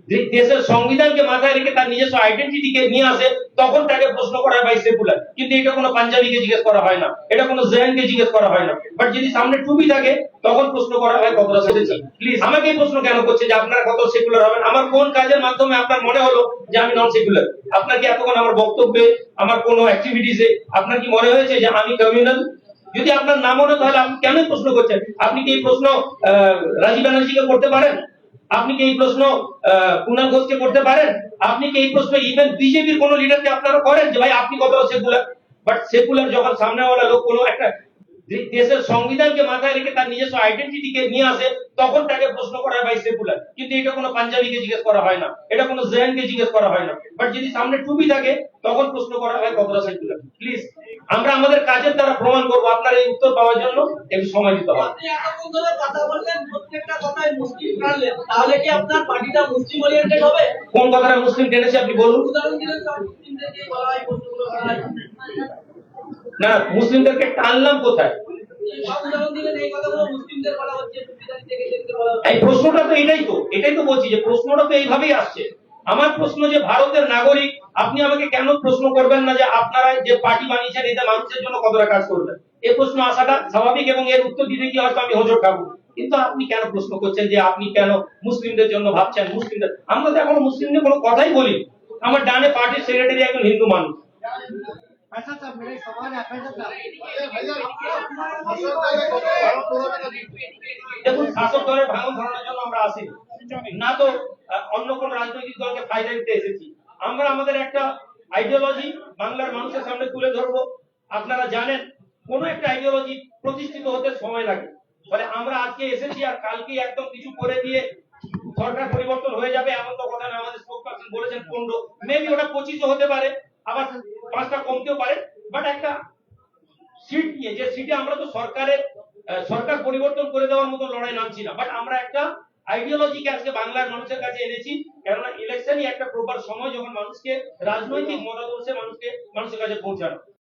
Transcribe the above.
দেশের সংবিধানকে মাথায় রেখে তার নিজস্ব আইডেন্টিটিকে নিয়ে আসে, তখন তাকে প্রশ্ন করা হয় ভাই সেকুলার। কিন্তু এটা কোনো পাঞ্জাবিকে জিজ্ঞেস করা হয় না, এটা কোনো জেএনকে জিজ্ঞেস করা হয় না। বাট যদি সামনে টুপি থাকে তখন প্রশ্ন করা হয় কতটা সেকুলার। প্লিজ আমাকে এই প্রশ্ন কেন করছে যে আপনারা কত সেকুলার হবেন? আমার কোন কাজের মাধ্যমে আপনার মনে হলো যে আমি নন সেকুলার? আপনার কি এতক্ষণ আমার বক্তব্যে, আমার কোনো অ্যাক্টিভিটিসে আপনার কি মনে হয়েছে যে আমি কমিউনাল? যদি আপনার না মনে, তাহলে আপনি কেন প্রশ্ন করছেন? আপনি কি এই প্রশ্ন রাজীব ব্যানার্জিকে করতে পারেন? আপনি কি এই প্রশ্ন কুণাল ঘোষকে করতে পারেন? আপনি কি এই প্রশ্ন ইভেন বিজেপির কোন লিডারকে আপনারা করেন যে ভাই আপনি কতটা সেকুলার? বাট সেকুলার যখন সামনেওয়ালা লোক কোনো একটা দেশের সংবিধানকে মাথায় রেখে তার নিজস্ব আইডেন্টিটিকে নিয়ে আসে, তখন তাকে প্রশ্ন করা হয় ভাই সেকুলার। কিন্তু এটা কোনো পাঞ্জাবিকে জিজ্ঞেস করা হয় না, এটা কোনো জেএনকে জিজ্ঞেস করা হয় না। বাট যদি সামনে টুপি থাকে তখন প্রশ্ন করা হয় কতটা সেকুলার। প্লিজ আমরা আমাদের কাজের দ্বারা প্রমাণ করব। আপনার এই উত্তর পাওয়ার জন্য একটু সময় দিতে হবে। আপনি এতক্ষণ ধরে কথা বললেন, প্রত্যেকটা কথায় মুসলিম টানলেন, তাহলে কি আপনার পার্টিটা মুসলিম ওরিয়েন্টেড হবে? কোন কথাটা মুসলিম টেনেছে আপনি বলুন। উদাহরণ দিলেন সব মুসলিমদেরকে বলা হয়, প্রশ্নগুলো করা হয়। না, মুসলিমদেরকে টানলাম কোথায়? সব উদাহরণ দিলেন, এই কথাগুলো মুসলিমদের বলা হচ্ছে, সুবিধার থেকে দেখতে বলা হচ্ছে। এই প্রশ্নটা তো এটাই তো বলছি যে প্রশ্নটা তো এইভাবেই আসছে। আমার প্রশ্ন যে ভারতের নাগরিক, আপনি আমাকে কেন প্রশ্ন করবেন না যে আপনারা যে পার্টি বানিয়েছেন এতে মানুষের জন্য কতটা কাজ করবেন? এই প্রশ্ন আসাটা স্বাভাবিক, এবং এর উত্তর দিতে গিয়ে হয়তো আমি হোঁচট খাবো। কিন্তু আপনি কেন প্রশ্ন করছেন যে আপনি কেন মুসলিমদের জন্য ভাবছেন? মুসলিমদের, আমরা তো এখনো মুসলিমদের কোনো কথাই বলি। আমার ডানে পার্টির সেক্রেটারি একজন হিন্দু মানুষ। দেখুন, শাসক দলের ভাঙন ধরানোর জন্য আমরা আসি না তো অন্য কোন রাজনৈতিক দলকে ফায়দা দিতে এসেছি। আমরা আমাদের একটা আইডিওলজি বাংলার মানুষের সামনে তুলে ধরবো। আপনারা জানেন কোন একটা আইডিওলজি প্রতিষ্ঠিত হতে সময় লাগে। ফলে আমরা আজকে এসেছি আর কালকে একদম কিছু করে দিয়ে সরকার পরিবর্তন হয়ে যাবে এমন তো কথা না। আমাদের স্পোকপারসন বলেছেন 15, মেবি ওটা 25 হতে পারে, আবার 5টা কমতেও পারে। বাট একটা সিট নিয়ে, যে সিটে আমরা তো সরকার পরিবর্তন করে দেওয়ার মতো লড়াই নামছি না। বাট আমরা একটা আইডিওলজিকে আজকে বাংলার মানুষের কাছে এনেছি, কেননা ইলেকশনই একটা প্রপার সময় যখন মানুষকে রাজনৈতিক মতাদর্শে মানুষের কাছে পৌঁছানো।